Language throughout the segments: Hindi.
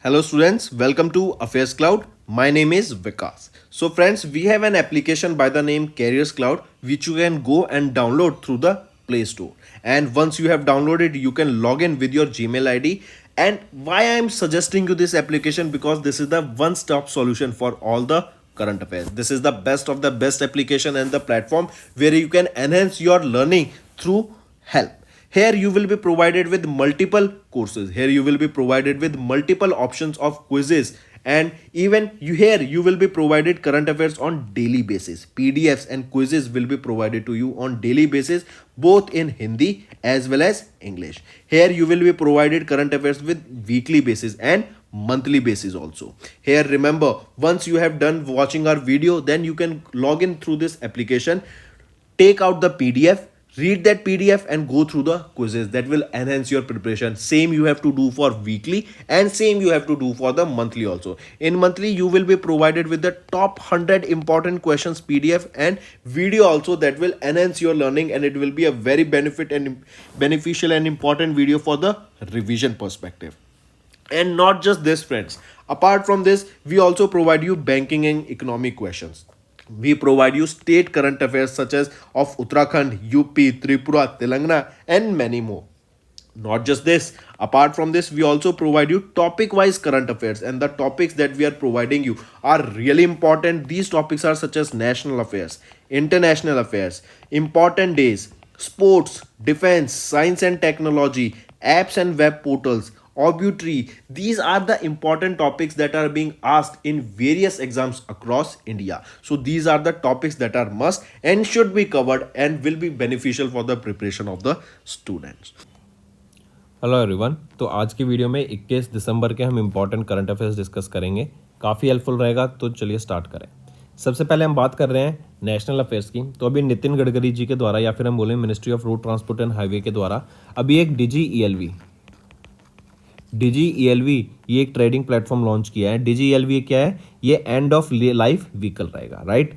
Hello students, welcome to Affairs Cloud. My name is Vikas. So friends, we have an application by the name Careers Cloud which you can go and download through the Play Store. And once you have downloaded, you can log in with your Gmail ID. And why I am suggesting you this application, because this is the one-stop solution for all the current affairs. This is the best of the best application and the platform where you can enhance your learning through help. Here you will be provided with multiple courses. Here you will be provided with multiple options of quizzes, and even you will be provided current affairs on daily basis. PDFs and quizzes will be provided to you on daily basis, both in Hindi as well as English. Here you will be provided current affairs with weekly basis and monthly basis also. Here remember, once you have done watching our video, then you can log in through this application, take out the PDF, read that PDF and go through the quizzes. That will enhance your preparation. Same you have to do for weekly and same you have to do for the monthly also. In monthly you will be provided with the top 100 important questions PDF and video also, that will enhance your learning, and it will be a very beneficial and important video for the revision perspective. And not just this friends, apart from this we also provide you banking and economic questions. We provide you state current affairs such as of Uttarakhand, UP, Tripura, Telangana, and many more. Not just this, apart from this we also provide you topic wise current affairs, and the topics that we are providing you are really important. These topics are such as national affairs, international affairs, important days, sports, defense, science and technology, apps and web portals, obituary. These are the important topics that are being asked in various exams across India. So these are the topics that are must and should be covered and will be beneficial for the preparation of the students. Hello everyone. तो आज की वीडियो में 21 दिसंबर के हम इम्पॉर्टेंट करंट अफेयर्स डिस्कस करेंगे। काफ़ी हेल्पफुल रहेगा, तो चलिए स्टार्ट करें। सबसे पहले हम बात कर रहे हैं नेशनल अफेयर्स की। तो अभी नितिन गडकरी जी के द्वारा, या फिर हम बोलें ministry of road transport and highway के द्वारा, अभी एक डिजी ईएलवी ये एक ट्रेडिंग प्लेटफॉर्म लॉन्च किया है। डिजी ईएलवी क्या है? ये एंड ऑफ लाइफ व्हीकल रहेगा, राइट।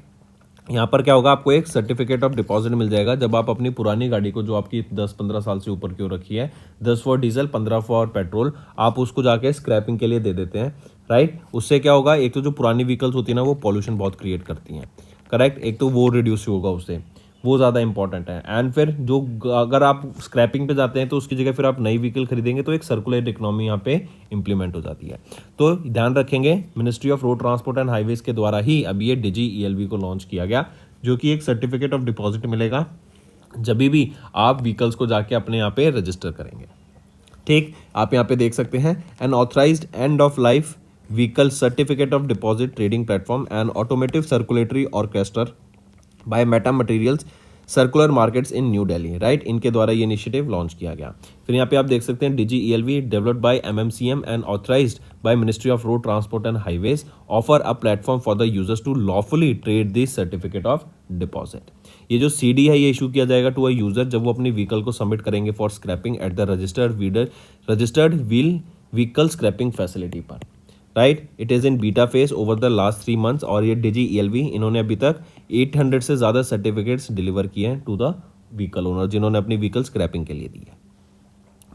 यहाँ पर क्या होगा, आपको एक सर्टिफिकेट ऑफ डिपॉजिट मिल जाएगा जब आप अपनी पुरानी गाड़ी को, जो आपकी 10-15 साल से ऊपर की हो रखी है, 10 फॉर डीजल, 15 फॉर पेट्रोल, आप उसको जाके स्क्रैपिंग के लिए दे देते हैं, राइट। उससे क्या होगा, एक तो जो पुरानी व्हीकल्स होती है ना, वो पॉल्यूशन बहुत क्रिएट करती हैं, करेक्ट। एक तो वो रिड्यूस होगा उससे, वो ज़्यादा इंपॉर्टेंट है। एंड फिर जो अगर आप स्क्रैपिंग पे जाते हैं तो उसकी जगह फिर आप नई व्हीकल खरीदेंगे, तो एक सर्कुलर इकोनॉमी यहाँ पे इंप्लीमेंट हो जाती है। तो ध्यान रखेंगे, ministry of road transport and highways के द्वारा ही अभी ये डिजी ईएलवी को लॉन्च किया गया, जो कि एक सर्टिफिकेट ऑफ डिपॉजिट मिलेगा जब भी आप व्हीकल्स को जाके अपने यहाँ पे रजिस्टर करेंगे। ठीक, आप यहाँ पे देख सकते हैं, N authorised end of life vehicle certificate of deposit trading platform and automotive circulatory orchestra by Meta materials circular markets in New Delhi, right. इनके द्वारा ये इनिशिएटिव लॉन्च किया गया। फिर यहाँ पे आप देख सकते हैं, digi ELV developed by MMCM and authorised by ministry of road transport and highways offer a platform for the users to lawfully trade this certificate of deposit. ये जो सीडी है, ये इशू किया जाएगा टू अ यूजर जब वो अपनी व्हीकल को सबमिट करेंगे for scrapping at the registered vehicle scrapping facility पर, right. It is in beta phase over the last 3 months, और ये डिजी ईएलवी इन्होंने अभी तक 800 से ज़्यादा सर्टिफिकेट्स डिलीवर किए हैं टू द व्हीकल ओनर, जिन्होंने अपनी व्हीकल स्क्रैपिंग के लिए दी है।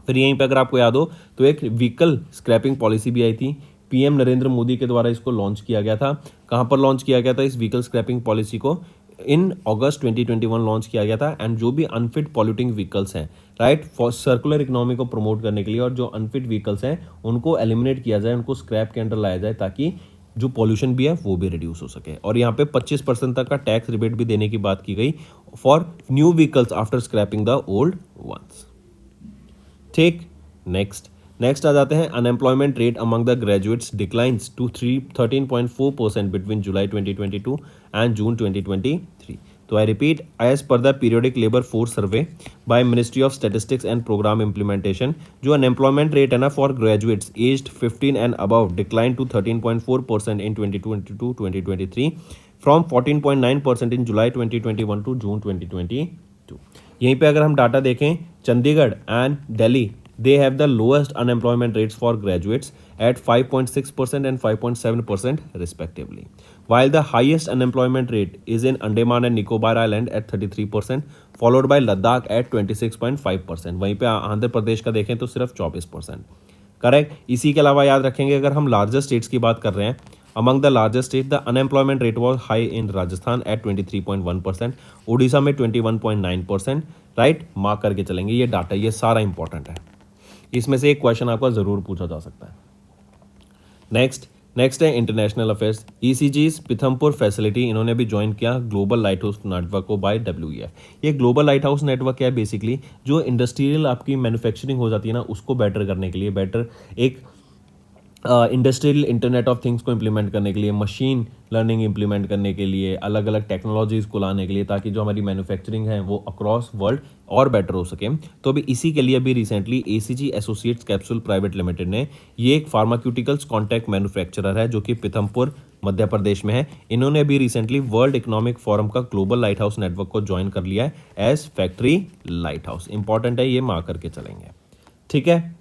फिर यहीं पे अगर आपको याद हो तो एक व्हीकल स्क्रैपिंग पॉलिसी भी आई थी, पीएम नरेंद्र मोदी के द्वारा इसको लॉन्च किया गया था। कहाँ पर लॉन्च किया गया था इस व्हीकल स्क्रैपिंग पॉलिसी को? इन अगस्त 2021 लॉन्च किया गया था। एंड जो भी अनफिट पॉल्यूटिंग व्हीकल्स हैं, राइट, फॉर सर्कुलर इकोनॉमी को प्रमोट करने के लिए, और जो अनफिट व्हीकल्स हैं उनको एलिमिनेट किया जाए, उनको स्क्रैप के अंडर लाया जाए, ताकि जो पॉल्यूशन भी है वो भी रिड्यूस हो सके। और यहाँ पे 25% तक का टैक्स रिबेट भी देने की बात की गई for new vehicles after scrapping the old ones. ठीक, नेक्स्ट आ जाते हैं। Unemployment rate among the graduates declines to 13.4% between July 2022 and June 2023। तो I repeat, as per the periodic labour force survey by ministry of statistics and programme implementation, जो अनएम्प्लॉयमेंट रेट है ना for graduates aged 15 and above decline to 13.4% in 2022-2023 from 14.9% in July 2021 to June 2022। यहीं पे अगर हम डाटा देखें, Chandigarh and Delhi, they have the lowest unemployment rates for graduates at 5.6% and 5.7% respectively, while the highest unemployment rate is in Andaman and Nicobar Island at 33%, followed by Ladakh at 26.5%। वहीं पे आंध्र प्रदेश का देखें तो सिर्फ 24%, करेक्ट। इसी के अलावा याद रखेंगे अगर हम लार्जेस्ट स्टेट्स की बात कर रहे हैं, among the largest state the unemployment rate was high in Rajasthan at 23.1%, Orissa में 21.9%, राइट। मार्क करके चलेंगे, ये डाटा ये सारा इंपॉर्टेंट है, इसमें से एक क्वेश्चन आपका जरूर पूछा जा सकता है। नेक्स्ट है इंटरनेशनल अफेयर्स। ईसीजी's पिथमपुर फैसिलिटी इन्होंने भी ज्वाइन किया ग्लोबल लाइट हाउस नेटवर्क को बाय WEF। ये ग्लोबल लाइट हाउस नेटवर्क क्या है, बेसिकली जो इंडस्ट्रियल आपकी मैन्युफैक्चरिंग हो जाती है ना, उसको बेटर करने के लिए, बेटर एक इंडस्ट्रियल इंटरनेट ऑफ थिंग्स को इम्प्लीमेंट करने के लिए, मशीन लर्निंग इम्प्लीमेंट करने के लिए, अलग अलग टेक्नोलॉजीज़ को लाने के लिए, ताकि जो हमारी मैन्युफैक्चरिंग है वो अक्रॉस वर्ल्ड और बेटर हो सके। तो अभी इसी के लिए अभी recently ACG associates capsule private limited ने, ये एक फार्मास्यूटिकल्स कॉन्ट्रैक्ट मैन्युफैक्चरर है जो कि पिथमपुर मध्य प्रदेश में है, इन्होंने अभी रिसेंटली वर्ल्ड इकोनॉमिक फोरम का ग्लोबल लाइट हाउस नेटवर्क को ज्वाइन कर लिया है as factory lighthouse. Important है, ये मार्क करके चलेंगे, ठीक है।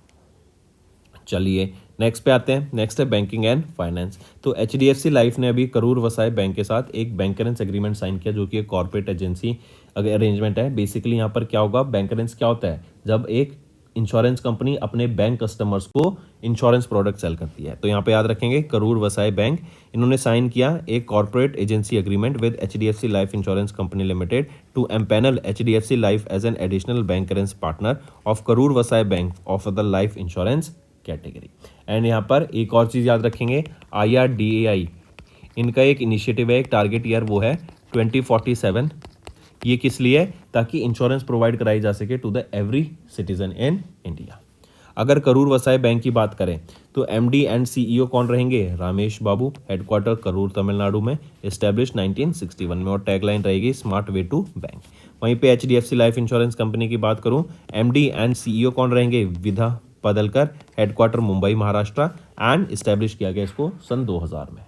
चलिए नेक्स्ट पे आते हैं। नेक्स्ट है बैंकिंग एंड फाइनेंस। तो HDFC लाइफ ने अभी करूर वसाय बैंक के साथ एक बैंकरेंस एग्रीमेंट साइन किया, जो कि एक कॉर्पोरेट एजेंसी अरेंजमेंट है। बेसिकली यहाँ पर क्या होगा, बैंकरेंस क्या होता है, जब एक इंश्योरेंस कंपनी अपने बैंक कस्टमर्स को इंश्योरेंस प्रोडक्ट सेल करती है। तो यहाँ पे याद रखेंगे करूर वसाय बैंक इन्होंने साइन किया एक corporate agency agreement with HDFC life insurance company limited to empanel HDFC life as an additional bancassurance partner of Karur Vysya bank of the life insurance category. And यहाँ पर एक और चीज़ याद रखेंगे, IRDAI इनका एक इनिशिएटिव है, एक टारगेट ईयर वो है 2047। ये किस लिए, ताकि इंश्योरेंस प्रोवाइड कराई जा सके to the every citizen in India. अगर करूर वसाय बैंक की बात करें तो MD एंड CEO कौन रहेंगे, रामेश बाबू, हेडक्वार्टर करूर तमिलनाडु में, एस्टेब्लिश 1961 में, और टैगलाइन रहेगी स्मार्ट वे टू बैंक। वहीं पे HDFC लाइफ इंश्योरेंस कंपनी की बात करूं, MD एंड CEO कौन रहेंगे, Vidha Padalkar, headquarter Mumbai Maharashtra, and establish किया गया इसको सन 2000 में।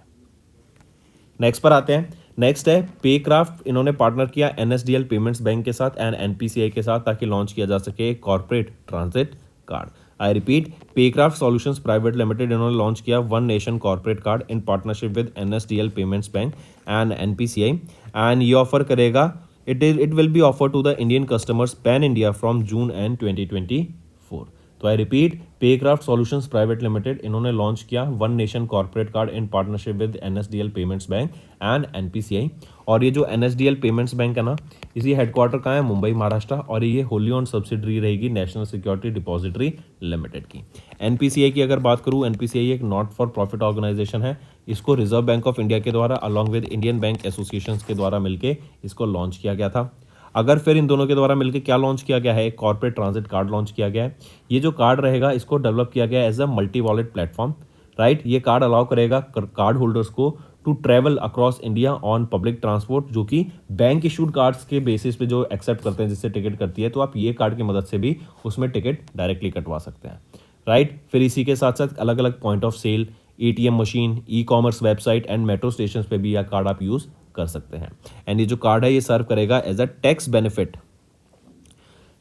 नेक्स्ट पर आते हैं। नेक्स्ट है पेक्राफ्ट, इन्होंने पार्टनर किया NSDL पेमेंट्स बैंक के साथ एंड NPCI के साथ, ताकि लॉन्च किया जा सके corporate transit card. I repeat, Paycraft solutions private limited इन्होंने लॉन्च किया one nation corporate card in partnership with NSDL payments bank and NPCI, and ये ऑफर करेगा, it will be offer to the Indian customers pan India from June and 2024। तो I repeat, Paycraft solutions private limited इन्होंने लॉन्च किया one nation corporate card in partnership with NSDL payments bank and NPCI। और ये जो NSDL पेमेंट्स बैंक है ना, इसी हेडक्वार्टर कहाँ है, मुंबई महाराष्ट्र, और ये होली ऑन सब्सिडरी रहेगी नेशनल सिक्योरिटी डिपॉजिटरी लिमिटेड की। NPCI की अगर बात करूँ, NPCI एक नॉट फॉर प्रॉफिट ऑर्गेनाइजेशन है, इसको रिजर्व बैंक ऑफ इंडिया के द्वारा along with Indian bank association के द्वारा मिलकर इसको लॉन्च किया गया था। अगर फिर इन दोनों के द्वारा मिलकर क्या लॉन्च किया गया है, एक कॉर्पोरेट ट्रांजिट कार्ड लॉन्च किया गया है। ये जो कार्ड रहेगा इसको डेवलप किया गया है as a multi wallet platform, right. ये कार्ड अलाउ करेगा कार्ड होल्डर्स को to travel across India on public transport, जो कि बैंक इशूड कार्ड्स के बेसिस पे जो एक्सेप्ट करते हैं, जिससे टिकट करती है, तो आप ये कार्ड की मदद से भी उसमें टिकट डायरेक्टली कटवा सकते हैं, राइट। फिर इसी के साथ साथ अलग अलग point of sale, ATM machine, E-कॉमर्स वेबसाइट एंड मेट्रो स्टेशन पे भी यह कार्ड आप यूज कर सकते हैं। एंड ये जो कार्ड है ये सर्व करेगा एज अ टैक्स बेनिफिट,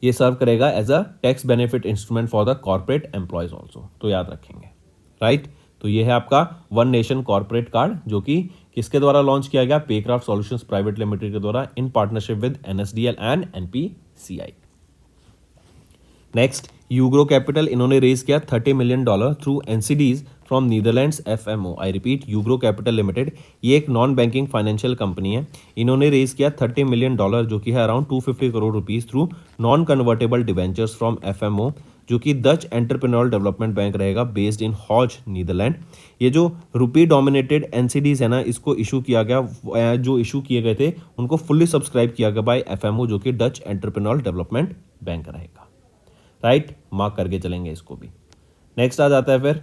ये सर्व करेगा as a tax benefit instrument for the corporate employees also, तो याद रखेंगे, राइट। तो ये है आपका वन नेशन कॉर्पोरेट कार्ड, जो कि किसके द्वारा लॉन्च किया गया, पेक्राफ्ट सॉल्यूशंस प्राइवेट लिमिटेड के द्वारा इन partnership with NSDL and NPCI। Next, Ugro capital इन्होंने रेज किया $30 million through NCDs from Netherlands FMO। I repeat, Ugro capital limited ये एक नॉन बैंकिंग फाइनेंशियल कंपनी है, इन्होंने रेज किया $30 मिलियन, जो कि है around 250 crore rupees through non convertible debentures from FMO, जो कि डच एंटरप्रेन्योरल डेवलपमेंट बैंक रहेगा बेस्ड इन हॉज नीदरलैंड। ये जो रुपी डोमिनेटेड NCDs है ना, इसको इशू किया गया, जो इशू किए गए थे उनको फुल्ली सब्सक्राइब किया गया बाय FMO, जो कि डच एंटरप्रेन्योरल डेवलपमेंट बैंक रहेगा, राइट। मार्क करके चलेंगे इसको भी। नेक्स्ट आ जाता है फिर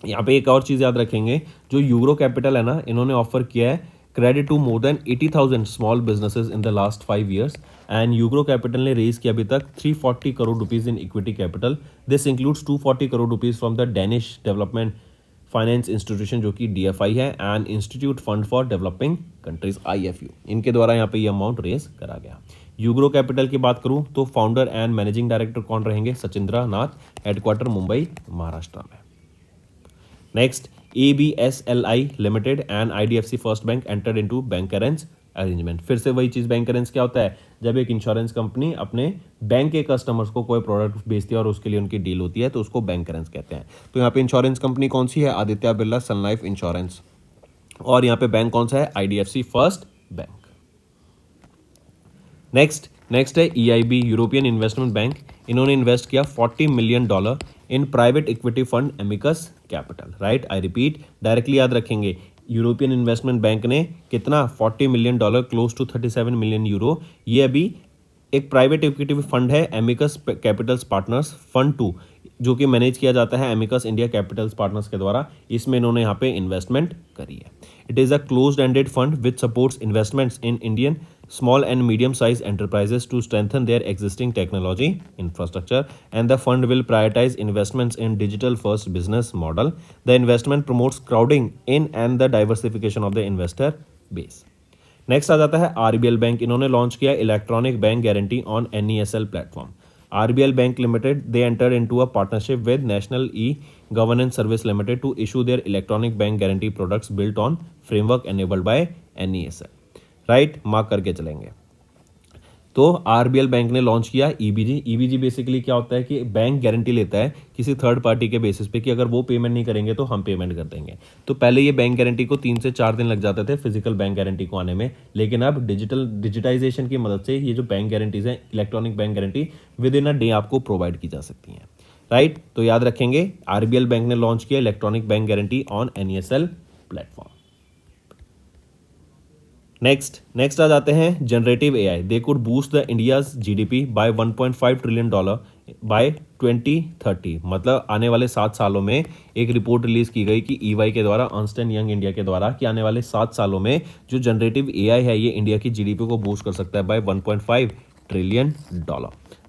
यहाँ पे एक और चीज़ याद रखेंगे, जो यूग्रो कैपिटल है ना, इन्होंने ऑफर किया है credit to more than 80,000 small businesses in the last 5 years, and Ugro capital ने रेज किया अभी तक 340 crore rupees in equity capital. This includes 240 crore rupees from the Danish development finance institution, जो कि DFI है, and institute fund for developing countries IFU, इनके द्वारा यहाँ पे ये अमाउंट रेज करा गया। यूग्रो कैपिटल की बात करूँ तो फाउंडर एंड मैनेजिंग डायरेक्टर कौन रहेंगे, सचिंद्रा नाथ, हेडक्वार्टर मुंबई महाराष्ट्र में। Next, ABSLI limited and IDFC first bank entered into bancassurance arrangement. फिर से वही चीज़, बैंक करेंस क्या होता है, जब एक इंश्योरेंस कंपनी अपने बैंक के कस्टमर्स को कोई प्रोडक्ट बेचती है और उसके लिए उनकी डील होती है तो उसको बैंक करेंस कहते हैं। तो यहाँ पे इंश्योरेंस कंपनी कौन सी है, Aditya Birla sun life insurance, और यहाँ पे बैंक कौन सा है, IDFC फर्स्ट बैंक। नेक्स्ट है EIB, यूरोपियन इन्वेस्टमेंट बैंक। इन्होंने इन्वेस्ट किया $40 million in private equity fund Amicus capital, right. I repeat, directly याद रखेंगे, यूरोपियन इन्वेस्टमेंट बैंक ने कितना, $40 million, close to 37 million euro. ये अभी एक प्राइवेट इक्विटी फंड है, एमिकस कैपिटल्स पार्टनर्स फंड 2, जो कि मैनेज किया जाता है एमिकस इंडिया कैपिटल्स पार्टनर्स के द्वारा। इसमें इन्होंने यहाँ पे इन्वेस्टमेंट करी है। It is a closed ended fund which supports investments in Indian small and medium sized enterprises to strengthen their existing technology infrastructure, and the fund will prioritize investments in digital first business model. The investment promotes crowding in and the diversification of the investor base. Next आ जाता है RBL बैंक। इन्होंने लॉन्च किया electronic bank guarantee on NESL platform. RBL Bank Limited, they entered into a partnership with National E-Governance Service Limited to issue their electronic bank guarantee products built on framework enabled by NESL, right, mark करके चलेंगे। तो RBL बैंक ने लॉन्च किया EBG बेसिकली क्या होता है कि बैंक गारंटी लेता है किसी थर्ड पार्टी के बेसिस पे कि अगर वो पेमेंट नहीं करेंगे तो हम पेमेंट कर देंगे। तो पहले ये बैंक गारंटी को 3 से 4 दिन लग जाते थे फिजिकल बैंक गारंटी को आने में, लेकिन अब डिजिटाइजेशन की मदद से ये जो बैंक गारंटीज हैं, electronic bank guarantee within a day आपको प्रोवाइड की जा सकती हैं, राइट। तो याद रखेंगे, RBL बैंक ने लॉन्च किया electronic bank guarantee on NESL platform. Next आ जाते हैं generative AI। They could boost the India's GDP by $1.5 trillion by 2030, मतलब आने वाले 7 सालों में एक रिपोर्ट रिलीज की गई कि EY के द्वारा, अर्न्स्ट एंड यंग इंडिया के द्वारा, कि आने वाले 7 सालों में जो जनरेटिव AI है ये इंडिया की GDP को बूस्ट कर सकता है बाय $1.5 ट्रिलियन,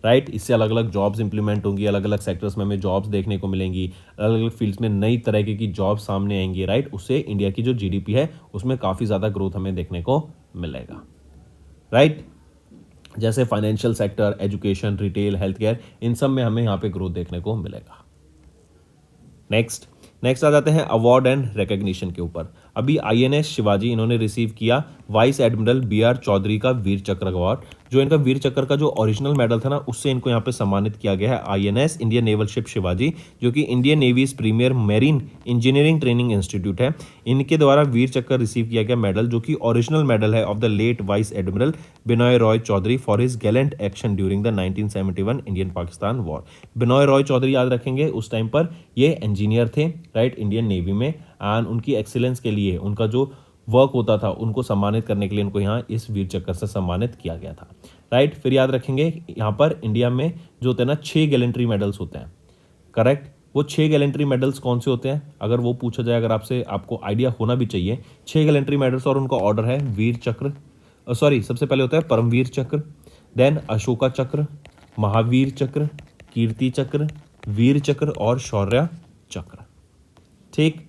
राइट। इससे अलग अलग जॉब्स इंप्लीमेंट होंगी, अलग अलग सेक्टर्स में हमें जॉब्स देखने को मिलेंगी, अलग अलग फील्ड्स में नई तरह की जॉब्स सामने आएंगी, राइट। उससे इंडिया की जो GDP है उसमें काफ़ी ज़्यादा ग्रोथ हमें देखने को मिलेगा, राइट। जैसे financial sector, education, retail, health care, इन सब में हमें यहाँ पे ग्रोथ देखने को मिलेगा। नेक्स्ट आ जाते हैं अवार्ड एंड रिकग्निशन के ऊपर। अभी INS शिवाजी इन्होंने रिसीव किया वाइस एडमिरल BR चौधरी का वीर चक्र अवार्ड। जो इनका वीर चक्र का जो ओरिजिनल मेडल था ना, उससे इनको यहाँ पे सम्मानित किया गया है INS Indian naval ship Shivaji, जो कि Indian navy's premier marine engineering training institute है। इनके द्वारा वीर चक्र रिसीव किया गया मेडल, जो कि ओरिजिनल मेडल है of the late vice admiral Binoy Roy Chaudhary for his gallant action during the 1971 Indian Pakistan war. Binoy Roy Chaudhary याद रखेंगे, उस टाइम पर ये इंजीनियर थे, राइट, इंडियन नेवी में, एंड उनकी एक्सीलेंस के लिए, उनका जो वर्क होता था उनको सम्मानित करने के लिए इनको यहाँ इस वीर चक्र से सम्मानित किया गया था, राइट। फिर याद रखेंगे, यहाँ पर इंडिया में जो होते हैं ना 6 गैलेंट्री मेडल्स होते हैं, करेक्ट। वो 6 गैलेंट्री मेडल्स कौन से होते हैं, अगर वो पूछा जाए, अगर आपसे, आपको आइडिया होना भी चाहिए। 6 गैलेंट्री मेडल्स और उनका ऑर्डर है वीर चक्र, सबसे पहले होता है परमवीर चक्र, देन अशोका चक्र, महावीर चक्र, कीर्ति चक्र, वीर चक्र और शौर्य चक्र, ठीक।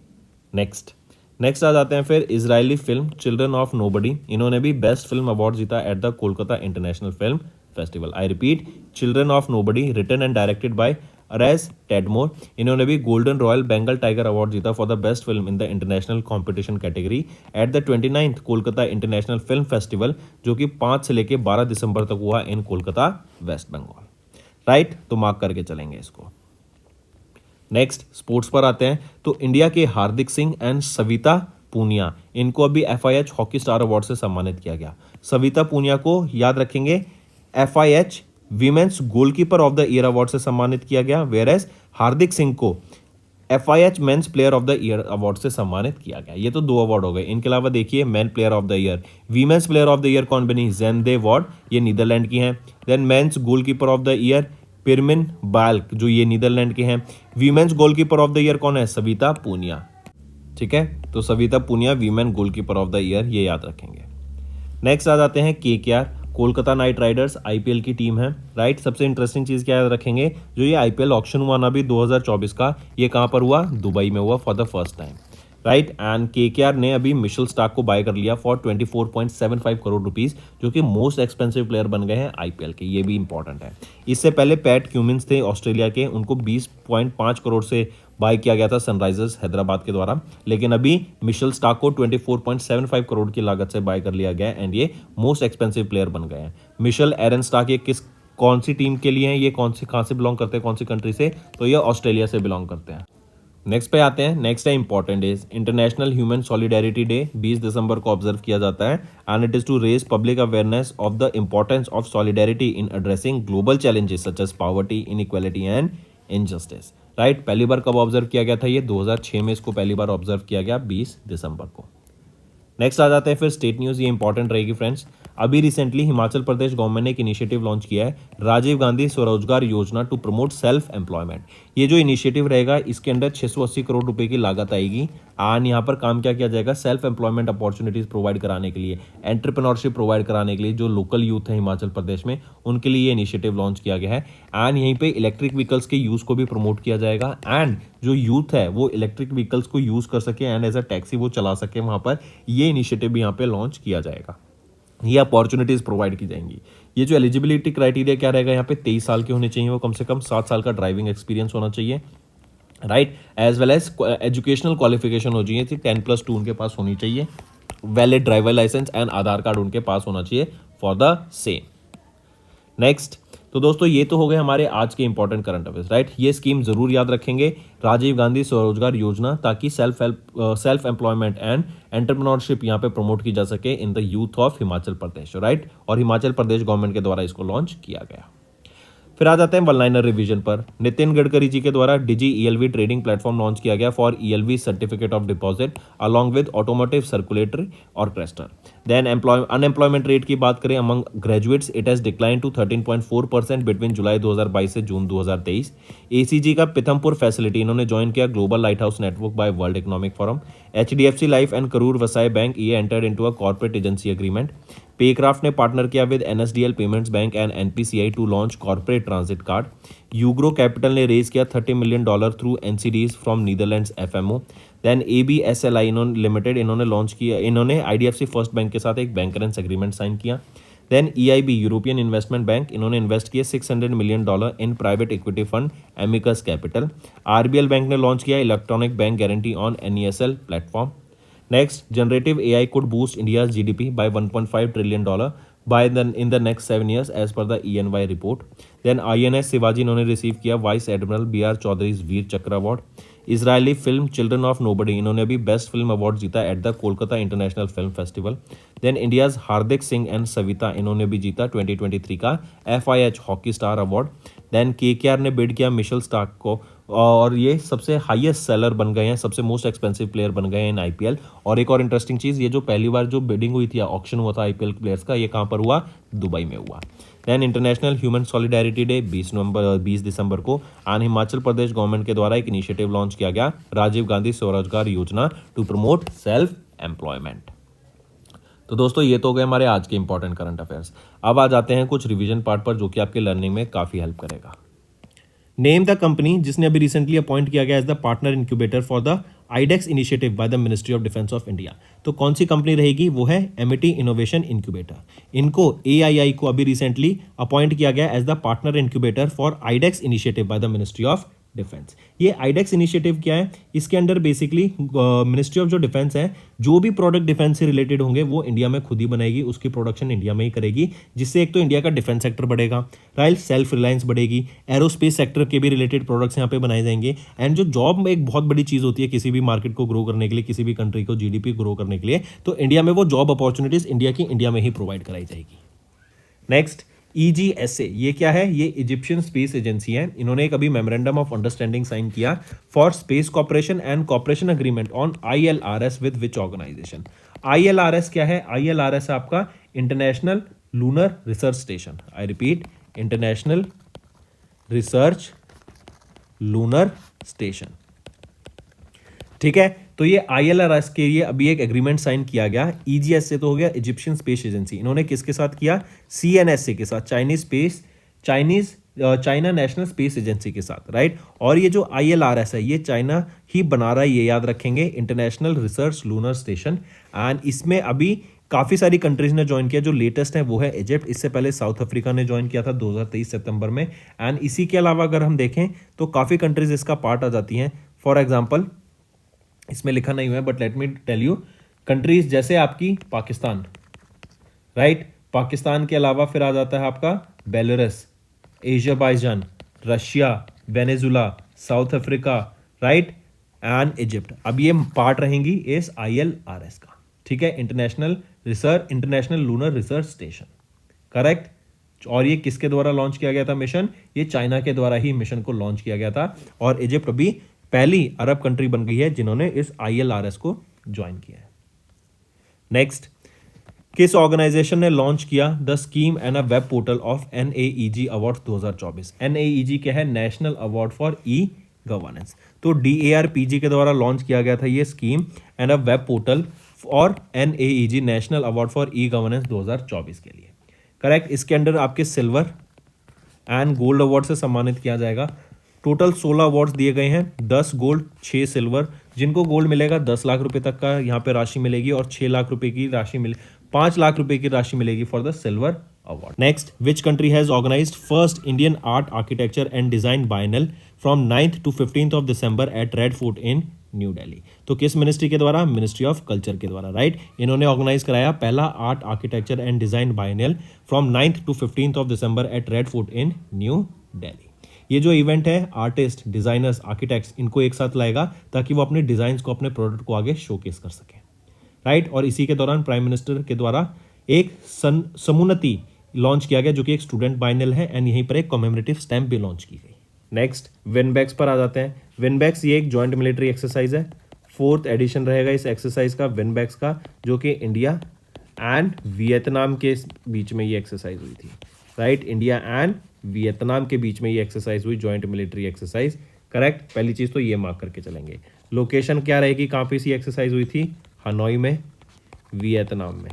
नेक्स्ट आ जाते हैं फिर Israeli film children of nobody. इन्होंने भी बेस्ट फिल्म अवार्ड जीता at the Kolkata international film festival. I repeat, children of nobody, written and directed by Erez Tadmor. इन्होंने भी golden royal Bengal tiger award जीता for the best film in the international competition category at the 29th Kolkata international film festival, जो कि 5 से लेकर 12 दिसंबर तक हुआ in Kolkata, west Bengal, right. तो मार्क करके चलेंगे इसको। नेक्स्ट स्पोर्ट्स पर आते हैं, तो इंडिया के हार्दिक सिंह एंड सविता पूनिया, इनको अभी FIH हॉकी स्टार अवार्ड से सम्मानित किया गया। सविता पूनिया को याद रखेंगे FIH women's goalkeeper of the year award से सम्मानित किया गया, वेयर एज हार्दिक सिंह को FIH men's player of the year award से सम्मानित किया गया। ये तो 2 अवार्ड हो गए। इनके अलावा देखिए, man player of the year, women's player of the year कौन बनी, जेनदे वॉर्ड, ये नीदरलैंड की हैं। Then men's goalkeeper of the year Pirmin Blaak, जो ये नीदरलैंड के हैं। Women's goalkeeper of the year कौन है, सविता पूनिया, ठीक है। तो Savita Punia women goalkeeper of the year, ये याद रखेंगे। नेक्स्ट आ जाते हैं KKR, Kolkata knight riders IPL की टीम है, राइट। सबसे इंटरेस्टिंग चीज़ क्या याद रखेंगे, जो ये IPL ऑक्शन हुआ ना अभी 2024 का, ये कहाँ पर हुआ, दुबई में हुआ for the first time, right. And KKR ने अभी मिशेल स्टार्क को बाय कर लिया फॉर 24.75 करोड़ रुपीस, जो कि मोस्ट एक्सपेंसिव प्लेयर बन गए हैं IPL के, ये भी इंपॉर्टेंट है। इससे पहले पैट क्यूमिंस थे ऑस्ट्रेलिया के, उनको 20.5 करोड़ से बाय किया गया था सनराइजर्स हैदराबाद के द्वारा, लेकिन अभी मिशेल स्टार्क को 24.75 करोड़ की लागत से बाय कर लिया गया एंड ये मोस्ट एक्सपेंसिव प्लेयर बन गए हैं। मिशेल एरन स्टार्क ये कौन सी टीम के लिए हैं, ये कहाँ से बिलोंग करते हैं, कौन सी कंट्री से, तो ये ऑस्ट्रेलिया से बिलोंग करते हैं। नेक्स्ट पे आते हैं। नेक्स्ट है important days. International human solidarity day 20 दिसंबर को ऑब्जर्व किया जाता है and it is to raise public awareness of the importance of solidarity in addressing global challenges such as poverty, inequality and injustice. Right, पहली बार कब ऑब्जर्व किया गया था, ये 2006 में इसको पहली बार ऑब्जर्व किया गया 20 दिसंबर को। नेक्स्ट आ जाते हैं फिर स्टेट न्यूज़, ये इंपॉर्टेंट रहेगी फ्रेंड्स। अभी रिसेंटली हिमाचल प्रदेश गवर्नमेंट ने एक इनिशिएटिव लॉन्च किया है, राजीव गांधी स्वरोजगार योजना टू प्रमोट सेल्फ एम्प्लॉयमेंट। ये जो इनिशिएटिव रहेगा इसके अंदर 680 करोड़ रुपए की लागत आएगी एंड यहाँ पर काम क्या किया जाएगा, सेल्फ एम्प्लॉयमेंट अपॉर्चुनिटीज प्रोवाइड कराने के लिए, एंटरप्रेन्योरशिप प्रोवाइड कराने के लिए जो लोकल यूथ है हिमाचल प्रदेश में उनके लिए ये इनिशिएटिव लॉन्च किया गया है एंड यहीं पे इलेक्ट्रिक व्हीकल्स के यूज़ को भी प्रमोट किया जाएगा एंड जो यूथ है वो इलेक्ट्रिक व्हीकल्स को यूज़ कर सके एंड एज अ टैक्सी वो चला सके वहाँ पर, ये इनिशिएटिव भी यहाँ पे लॉन्च किया जाएगा। ये अपॉर्चुनिटीज प्रोवाइड की जाएंगी। ये जो एलिजिबिलिटी क्राइटेरिया क्या रहेगा, यहाँ पे 23 साल के होने चाहिए, वो कम से कम 7 साल का ड्राइविंग एक्सपीरियंस होना चाहिए, right, as well as educational qualification हो चाहिए, 10+2 उनके पास होनी चाहिए, valid driver licence and Aadhaar card उनके पास होना चाहिए फॉर द सेम। नेक्स्ट, तो दोस्तों ये तो हो गए हमारे आज के इंपॉर्टेंट करंट अफेयर्स, राइट। ये स्कीम जरूर याद रखेंगे, राजीव गांधी स्वरोजगार योजना, ताकि सेल्फ एम्प्लॉयमेंट एंड एंटरप्रेन्योरशिप यहाँ पे प्रमोट की जा सके in the youth of Himachal Pradesh, right. और हिमाचल प्रदेश गवर्नमेंट के द्वारा इसको लॉन्च किया गया। फिर आ जाते हैं वन लाइनर रिवीजन पर। नितिन गडकरी जी के द्वारा digi ELV trading platform launch किया गया for ELV certificate of deposit along with automotive circulatory और क्रेस्टर। देन अनएम्प्लॉयमेंट रेट की बात करें among graduates, it has decline to 13.4% between जुलाई 2022 से जून 2023। एसीजी का पिथमपुर फैसिलिटी इन्होंने ज्वाइन किया global light house network by world economic forum. HDFC life and Karur Vysya bank ये entered into a corporate agency agreement. पेक्राफ्ट ने पार्टनर किया with NSDL payments bank and NPCI to launch corporate transit card. Ugro capital ने रेज किया $30 million through NCDs from Netherlands FMO. Then ABSLI limited इन्होंने लॉन्च किया, इन्होंने आईडीएफसी फर्स्ट बैंक के साथ एक बैंकरेंस एग्रीमेंट साइन किया। Then EIB European investment bank इन्होंने इन्वेस्ट किए $600 million in private equity fund Amicus capital. RBL bank ने लॉन्च किया electronic bank guarantee on NESL platform. Next, generative AI could boost India's GDP by $1.5 trillion in the next 7 years as per the ENY report. Then INS Shivaji इन्होंने रिसीव किया vice admiral BR Chaudhary Vir Chakra award. Israeli film children of nobody इन्होंने अभी बेस्ट फिल्म अवार्ड जीता at the Kolkata international film festival. Then India's Hardik Singh and Savita इन्होंने भी जीता 2023 का FIH hockey star award. Then KKR ने बिड किया मिशेल स्टार्क को और ये सबसे हाईएस्ट सेलर बन गए हैं, सबसे मोस्ट एक्सपेंसिव प्लेयर बन गए हैं इन आईपीएल। और एक और इंटरेस्टिंग चीज़, ये जो पहली बार जो बिडिंग हुई थी, ऑक्शन हुआ था आईपीएल प्लेयर्स का, ये कहाँ पर हुआ, दुबई में हुआ। Then international human solidarity day 20 दिसंबर को एंड हिमाचल प्रदेश गवर्नमेंट के द्वारा एक इनिशिएटिव लॉन्च किया गया, राजीव गांधी स्वरोजगार योजना टू प्रमोट सेल्फ एम्प्लॉयमेंट। तो दोस्तों ये तो हो गए हमारे आज के इंपॉर्टेंट करंट अफेयर्स। अब आ जाते हैं कुछ रिवीजन पार्ट पर जो कि आपके लर्निंग में काफ़ी हेल्प करेगा। नेम द कंपनी जिसने अभी रिसेंटली अपॉइंट किया गया as the partner incubator for the iDEX initiative by the ministry of defence of India. तो कौन सी कंपनी रहेगी, वो है एमिटी इनोवेशन इंक्यूबेटर। इनको AII को अभी रिसेंटली अपॉइंट किया गया as the partner incubator for iDEX initiative by the ministry of defence. ये आईडेक्स इनिशिएटिव क्या है, इसके अंडर बेसिकली मिनिस्ट्री ऑफ जो डिफेंस है, जो भी प्रोडक्ट डिफेंस से रिलेटेड होंगे वो इंडिया में खुद ही बनाएगी, उसकी प्रोडक्शन इंडिया में ही करेगी, जिससे एक तो इंडिया का डिफेंस सेक्टर बढ़ेगा, राइट, सेल्फ रिलायंस बढ़ेगी, एरोस्पेस सेक्टर के भी रिलेटेड प्रोडक्ट्स यहाँ पे बनाए जाएंगे। एंड जो जॉब एक बहुत बड़ी चीज़ होती है किसी भी मार्केट को ग्रो करने के लिए, किसी भी कंट्री को GDP ग्रो करने के लिए, तो इंडिया में वो जॉब अपॉर्चुनिटीज इंडिया में ही प्रोवाइड कराई जाएगी। नेक्स्ट, EGSA ये क्या है, ये इजिप्शियन स्पेस एजेंसी है। इन्होंने एक अभी मेमोरेंडम ऑफ अंडरस्टैंडिंग साइन किया for space cooperation and cooperation agreement on ILRS with which organisation. ILRS क्या है, ILRS है आपका international lunar research station. I repeat, international research lunar station, ठीक है। तो ये ILRS के लिए अभी एक एग्रीमेंट साइन किया गया। EGSA तो हो गया इजिप्शियन स्पेस एजेंसी, इन्होंने किसके साथ किया, CNSA के साथ, चाइना नेशनल स्पेस एजेंसी के साथ, राइट। और ये जो ILRS है ये चाइना ही बना रहा है, ये याद रखेंगे, international research lunar station. And इसमें अभी काफ़ी सारी कंट्रीज ने ज्वाइन किया, जो लेटेस्ट है वो है इजिप्ट, इससे पहले साउथ अफ्रीका ने ज्वाइन किया था 2023 सितंबर में। एंड इसी के अलावा अगर हम देखें तो काफ़ी कंट्रीज इसका पार्ट आ जाती हैं। फॉर एग्जाम्पल इसमें लिखा नहीं हुआ है but let me tell you, countries जैसे आपकी पाकिस्तान, राइट, पाकिस्तान के अलावा फिर आ जाता है आपका Belarus, Azerbaijan, Russia, Venezuela, south Africa, right, and Egypt. अब ये पार्ट रहेंगी इस ILRS का, ठीक है, international lunar research station, correct. और ये किसके द्वारा लॉन्च किया गया था मिशन? ये चाइना के द्वारा ही मिशन को लॉन्च किया गया था, और इजिप्ट अभी पहली अरब कंट्री बन गई है जिन्होंने इस ILRS को ज्वाइन किया है। नेक्स्ट, किस ऑर्गेनाइजेशन ने लॉन्च किया the scheme and a web portal of NAEG award 2024? NAEG क्या है? National award for e governance. तो DARPG के द्वारा लॉन्च किया गया था ये scheme and a web portal और NAEG national award for e governance 2024 के लिए, करेक्ट। इसके अंडर आपके सिल्वर एंड गोल्ड अवार्ड से सम्मानित किया जाएगा। टोटल 16 अवार्ड्स दिए गए हैं, 10 गोल्ड 6 सिल्वर। जिनको गोल्ड मिलेगा 10 लाख रुपए तक का यहाँ पे राशि मिलेगी और 6 लाख रुपए की राशि 5 लाख रुपए की राशि मिलेगी for the silver award. Next, which country has organised first Indian art architecture and design biennale from 9th to 15th of December at Red Fort in New Delhi? तो किस मिनिस्ट्री के द्वारा? मिनिस्ट्री ऑफ कल्चर के द्वारा, राइट। इन्होंने ऑर्गेनाइज कराया पहला art architecture and design biennale from 9th to 15th of December at Red Fort in New Delhi. ये जो इवेंट है आर्टिस्ट, डिजाइनर्स, आर्किटेक्ट्स इनको एक साथ लाएगा ताकि वो अपने डिजाइन को, अपने प्रोडक्ट को आगे शोकेस कर सकें, राइट। और इसी के दौरान प्राइम मिनिस्टर के द्वारा एक समुन्नति लॉन्च किया गया जो कि एक स्टूडेंट बाइनल है, एंड यहीं पर एक कॉमेमोरेटिव स्टैम्प भी लॉन्च की गई। नेक्स्ट, विनबैक्स पर आ जाते हैं। विनबैक्स ये एक जॉइंट मिलिट्री एक्सरसाइज है, 4th एडिशन रहेगा इस एक्सरसाइज का, विनबैक्स का, जो कि इंडिया एंड वियतनाम के बीच में ये एक्सरसाइज हुई थी, राइट। इंडिया एंड वियतनाम के बीच में ये एक्सरसाइज हुई, जॉइंट मिलिट्री एक्सरसाइज, करेक्ट। पहली चीज तो ये मार्क करके चलेंगे। लोकेशन क्या रहेगी, कहाँ पे सी एक्सरसाइज हुई थी? हनोई में, वियतनाम में,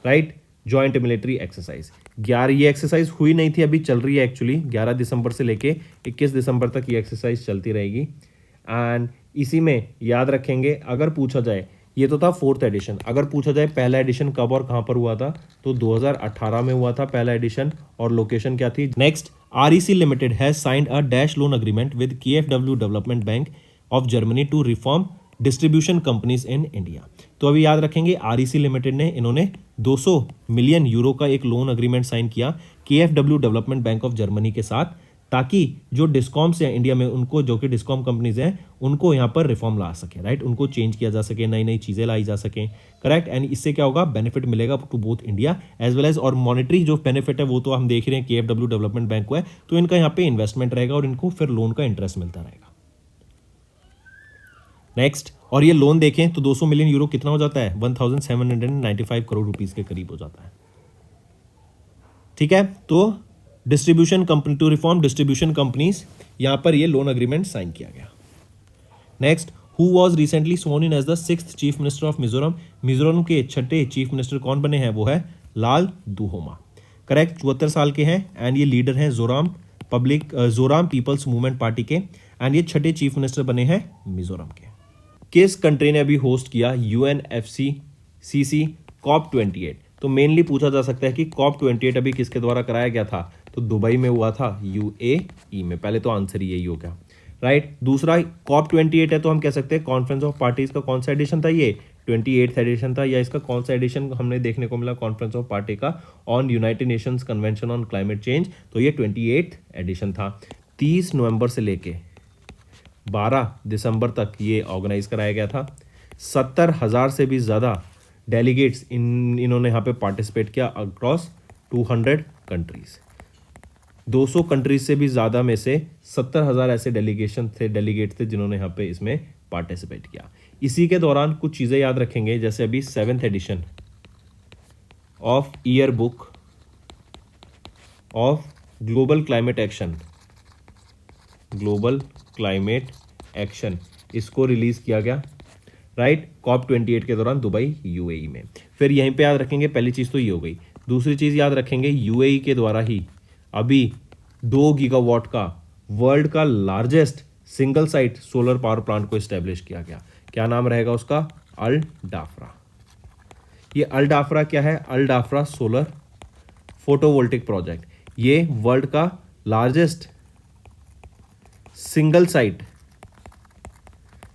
राइट। जॉइंट मिलिट्री एक्सरसाइज 11, ये एक्सरसाइज हुई नहीं थी, अभी चल रही है एक्चुअली, 11 दिसंबर से लेके 21 दिसंबर तक ये एक्सरसाइज चलती रहेगी। एंड इसी में याद रखेंगे, अगर पूछा जाए, ये तो था 4th एडिशन, अगर पूछा जाए पहला एडिशन कब और कहाँ पर हुआ था, तो 2018 में हुआ था पहला एडिशन, और लोकेशन क्या थी? Next, REC limited has signed a dash loan agreement with KfW development bank of Germany to reform distribution companies in India. तो अभी याद रखेंगे, REC लिमिटेड ने, इन्होंने 200 मिलियन यूरो का एक लोन अग्रीमेंट साइन किया KfW development bank of Germany के साथ, ताकि जो डिस्कॉम्स हैं इंडिया में, उनको, जो कि डिस्कॉम कंपनीज हैं, उनको यहाँ पर रिफॉर्म ला सके, राइट, उनको चेंज किया जा सके, नई नई चीज़ें लाई जा सकें, करेक्ट। एंड इससे क्या होगा? बेनिफिट मिलेगा to both India as well as, और मॉनेटरी जो बेनिफिट है वो तो हम देख रहे हैं KfW डेवलपमेंट बैंक को है, तो इनका यहाँ पे इन्वेस्टमेंट रहेगा और इनको फिर लोन का इंटरेस्ट मिलता रहेगा। नेक्स्ट, और ये लोन देखें तो 200 मिलियन यूरो कितना हो जाता है? 1795 करोड़ रुपीस के करीब हो जाता है, ठीक है। तो distribution company, to reform distribution companies, यहां पर ये लोन अग्रीमेंट साइन किया गया। Next, who was recently sworn in as the 6th chief minister of Mizoram? Mizoram के 6ठे चीफ मिनिस्टर कौन बने हैं? वो है लाल दुहोमा, करेक्ट। 74 साल के हैं, एंड ये लीडर हैं जोराम पीपल्स मूवमेंट पार्टी के, एंड ये 6ठे चीफ मिनिस्टर बने हैं मिजोरम के। किस कंट्री ने अभी होस्ट किया UNFCCC COP28? तो मेनली पूछा जा सकता है कि COP28 अभी किसके द्वारा कराया गया था? तो दुबई में हुआ था, UAE में। पहले तो आंसर यही हो गया, राइट। दूसरा, COP28 है तो हम कह सकते हैं कॉन्फ्रेंस ऑफ पार्टीज का कौन सा एडिशन था? ये 28th एडिशन था, या इसका कौन सा एडिशन हमने देखने को मिला कॉन्फ्रेंस ऑफ पार्टी का? On United Nations convention on climate change, तो ये 28th एडिशन था। 30 नवंबर से लेके 12 दिसंबर तक ये ऑर्गेनाइज कराया गया था। 70,000 से भी ज़्यादा डेलीगेट्स इन्होंने यहाँ पे पार्टिसिपेट किया अक्रॉस 200 कंट्रीज। 200 कंट्रीज से भी ज़्यादा में से 70,000 ऐसे डेलीगेट थे जिन्होंने यहाँ पे इसमें पार्टिसिपेट किया। इसी के दौरान कुछ चीज़ें याद रखेंगे, जैसे अभी 7th edition of year book of global climate action, इसको रिलीज किया गया, राइट, COP28 के दौरान दुबई UAE में। फिर यहीं पे याद रखेंगे, पहली चीज़ तो ये हो गई। दूसरी चीज़ याद रखेंगे, UAE के द्वारा ही अभी 2 गीगावाट का वर्ल्ड का largest single site solar power plant को इस्टेब्लिश किया गया। क्या नाम रहेगा उसका? अल डाफरा। ये अल डाफरा क्या है? अल डाफरा सोलर फोटोवोल्टिक प्रोजेक्ट। ये वर्ल्ड का largest single site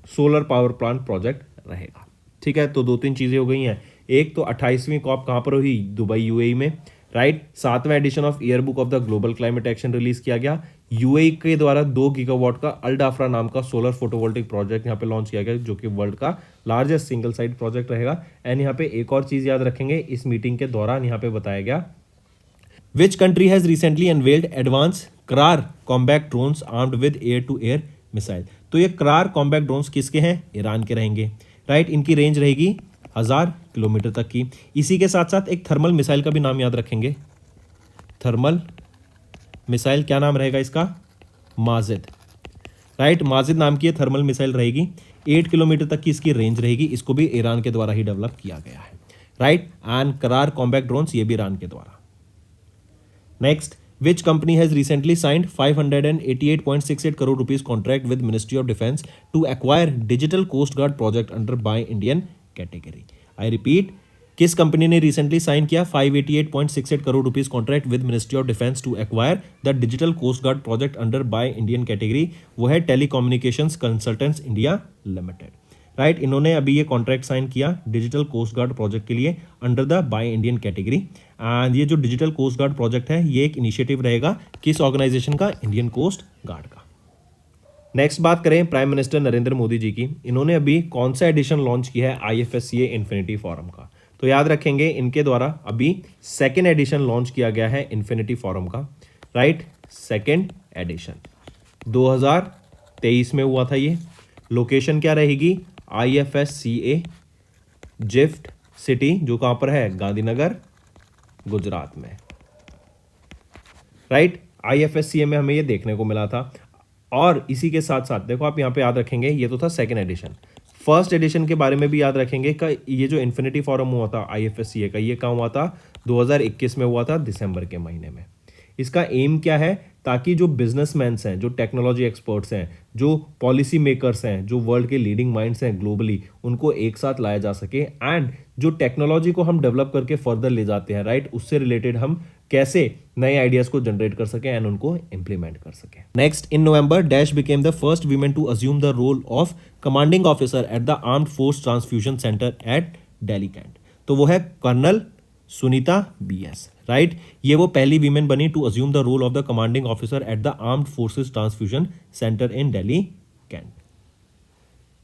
solar power plant project रहेगा। ठीक है, तो 2-3 चीज़ें हो गई हैं। एक तो 28वीं कॉप कहाँ पर हुई? दुबई यूएई में, राइट। 7वां edition of year book of the global climate action release किया गया। यूएई के द्वारा 2 गीगावाट का अल्डाफ्रा नाम का सोलर फोटोवोल्टिक प्रोजेक्ट यहाँ पे लॉन्च किया गया, जो कि वर्ल्ड का लार्जेस्ट सिंगल साइट प्रोजेक्ट रहेगा। एंड यहाँ पे एक और चीज़ याद रखेंगे, इस मीटिंग के दौरान यहाँ पे बताया गया, which country has recently unveiled advance Karrar combat drones armed with air to air missile. तो ये क्रार कॉम्बैट ड्रोन्स किसके हैं? ईरान के रहेंगे, राइट। इनकी रेंज रहेगी 1000 किलोमीटर तक की। इसी के साथ साथ एक थर्मल मिसाइल का भी नाम याद रखेंगे। थर्मल मिसाइल क्या नाम रहेगा इसका? माजिद, राइट। माजिद नाम की ये थर्मल मिसाइल रहेगी। 8 किलोमीटर तक की इसकी रेंज रहेगी। इसको भी ईरान के द्वारा ही डेवलप किया गया है, राइट। एंड करार कॉम्बैट ड्रोन्स ये भी ईरान के द्वारा। Next, which company has recently signed 588.68 crore rupees contract with Ministry of Defence to acquire Digital Coast Guard project under Buy Indian category? I repeat, किस कंपनी ने रिसेंटली साइन किया 588.68 crore rupees contract with ministry of defence to acquire the digital coast guard project under buy Indian category? वो है telecommunications consultants India limited, right. इन्होंने अभी ये कॉन्ट्रैक्ट साइन किया डिजिटल कोस्ट गार्ड प्रोजेक्ट के लिए under the buy Indian category. And ये जो डिजिटल कोस्ट गार्ड प्रोजेक्ट है ये एक इनिशिएटिव रहेगा किस ऑर्गेनाइजेशन का? इंडियन कोस्ट गार्ड का। नेक्स्ट बात करें प्राइम मिनिस्टर नरेंद्र मोदी जी की। इन्होंने अभी कौन सा एडिशन लॉन्च किया है IFSCA इन्फिनिटी फोरम का? तो याद रखेंगे इनके द्वारा अभी 2nd एडिशन लॉन्च किया गया है इन्फिनिटी फोरम का, राइट। 2nd एडिशन 2023 में हुआ था ये। लोकेशन क्या रहेगी? IFSCA जिफ्ट सिटी, जो कहां पर है? गांधीनगर, गुजरात में, राइट। IFSCA में हमें ये देखने को मिला था। और इसी के साथ साथ देखो आप यहां पे याद रखेंगे, ये तो था 2nd एडिशन। 1st एडिशन के बारे में भी याद रखेंगे का ये जो इन्फिनिटी फोरम हुआ था IFSCA का, ये कहाँ हुआ था? 2021 में हुआ था, दिसंबर के महीने में। इसका एम क्या है? ताकि जो बिजनेसमैन्स हैं, जो टेक्नोलॉजी एक्सपर्ट्स हैं, जो पॉलिसी मेकर्स हैं, जो वर्ल्ड के लीडिंग माइंड्स हैं ग्लोबली, उनको एक साथ लाया जा सके। एंड जो टेक्नोलॉजी को हम डेवलप करके फर्दर ले जाते हैं, राइट, उससे रिलेटेड हम कैसे नए आइडियाज को जनरेट कर सकें एंड उनको इंप्लीमेंट कर सकें। Next, in November dash became the first women to assume the role of commanding officer at the armed force transfusion centre at Delhi cantt. तो वो है कर्नल सुनीता BS, राइट। ये वो पहली वीमेन बनी to assume the role of the commanding officer at the armed forces transfusion centre in Delhi Cantt.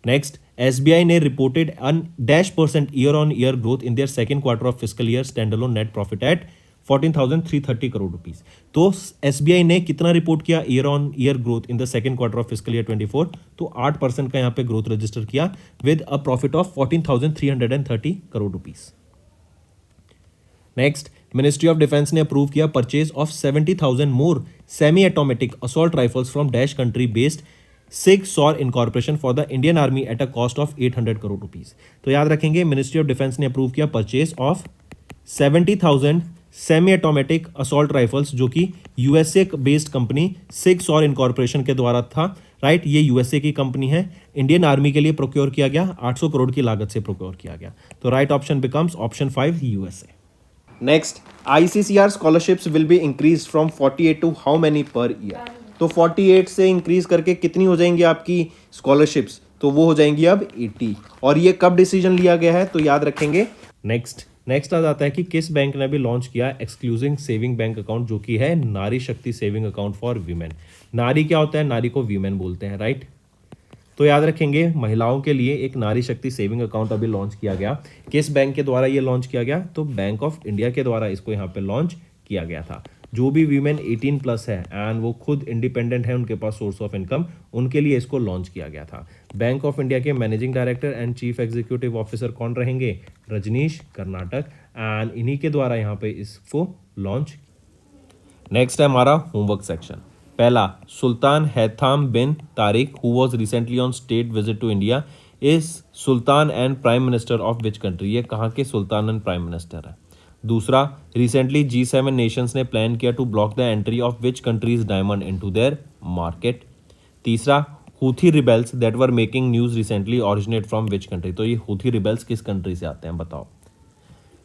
Next, SBI ने reported an -% year-on-year growth in their 2nd quarter of fiscal year standalone net profit at 14,330 crore rupees. तो SBI ने कितना रिपोर्ट किया year on year growth in the 2nd quarter of fiscal year 24? तो 8% का यहाँ पे ग्रोथ रजिस्टर किया with a profit of 14,330 crore rupees. Next, ministry of defence ने अप्रूव किया purchase of 70,000 more semi automatic assault rifles from dash country based SIG Sauer incorporation for the Indian army at a cost of 800 crore rupees. तो याद रखेंगे मिनिस्ट्री ऑफ डिफेंस ने अप्रूव किया purchase of 70,000 semi automatic assault rifles, जो कि USA based company SIG Sauer incorporation के द्वारा था, राइट। ये USA की कंपनी है। इंडियन आर्मी के लिए प्रोक्योर किया गया, 800 करोड़ की लागत से प्रोक्योर किया गया। तो right option becomes option 5 USA। Next, ICCR scholarships will be increased from 48 to how many per year? तो 48 से इंक्रीज करके कितनी हो जाएंगी आपकी स्कॉलरशिप्स? तो वो हो जाएंगी अब 80। और ये कब डिसीजन लिया गया है? तो याद रखेंगे। नेक्स्ट आ जाता है कि किस बैंक ने भी लॉन्च किया एक्सक्लूसिव सेविंग बैंक अकाउंट, जो कि है नारी शक्ति सेविंग अकाउंट फॉर वीमेन। नारी क्या होता है? नारी को वीमेन बोलते हैं, राइट। तो याद रखेंगे महिलाओं के लिए एक नारी शक्ति सेविंग अकाउंट अभी लॉन्च किया गया। किस बैंक के द्वारा ये लॉन्च किया गया? तो बैंक ऑफ इंडिया के द्वारा इसको यहाँ पे लॉन्च किया गया था। जो भी वीमेन 18+ है एंड वो खुद इंडिपेंडेंट है, उनके पास सोर्स ऑफ इनकम, उनके लिए इसको लॉन्च किया गया था। बैंक ऑफ इंडिया के managing director and chief executive officer कौन रहेंगे? रजनीश कर्नाटक। एंड इन्हीं के द्वारा यहाँ पे इसको लॉन्च। नेक्स्ट है हमारा होमवर्क सेक्शन। पहला, Sultan Haitham bin Tariq who was recently on state visit to India is sultan and prime minister of which country? ये कहाँ के सुल्तान एंड प्राइम मिनिस्टर है? दूसरा, रिसेंटली G7 नेशंस ने प्लान किया to block the entry of which countries diamond into their market? तीसरा, Houthi rebels that were making news recently originate from which country? तो ये हूथी रिबेल्स किस कंट्री से आते हैं बताओ।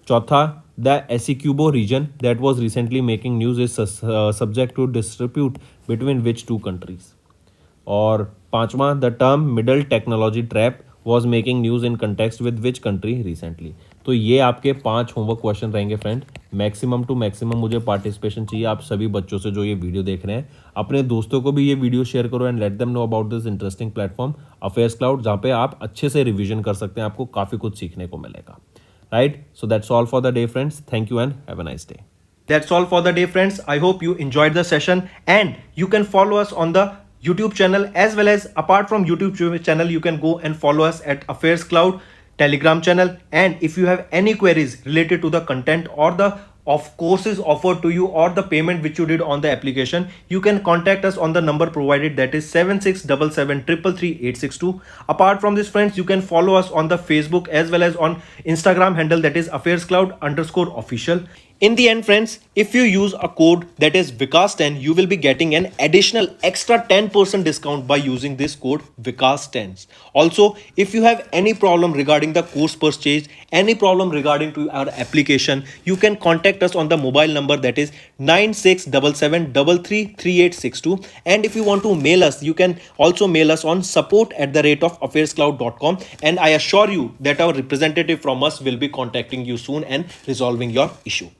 चौथा, the Essequibo region that was recently making news is subject to dispute between which 2 countries? और पांचवा, the term middle technology trap was making news in context with which country recently. तो ये आपके 5 होमवर्क क्वेश्चन रहेंगे फ्रेंड। मैक्सिमम टू मैक्सिमम मुझे पार्टिसिपेशन चाहिए आप सभी बच्चों से जो ये वीडियो देख रहे हैं। अपने दोस्तों को भी ये वीडियो शेयर करो and let them know about this interesting platform affairs cloud, जहाँ पे आप अच्छे से रिवीजन कर सकते हैं, आपको काफ़ी कुछ सीखने को मिलेगा। Right, so that's all for the day friends. Thank you and have a nice day. That's all for the day, friends. I hope you enjoyed the session, and you can follow us on the YouTube channel, as well as apart from YouTube channel, you can go and follow us at Affairs Cloud Telegram channel. And if you have any queries related to the content or the of courses offered to you or the payment which you did on the application, you can contact us on the number provided, that is 7677333862. Apart from this, friends, you can follow us on the Facebook as well as on Instagram handle, that is affairscloud_official. In the end, friends, if you use a code that is Vikas10, you will be getting an additional extra 10% discount by using this code Vikas10. Also, if you have any problem regarding the course purchase, any problem regarding to our application, you can contact us on the mobile number, that is 9677333862. And if you want to mail us, you can also mail us on support@affairscloud.com, and I assure you that our representative from us will be contacting you soon and resolving your issue.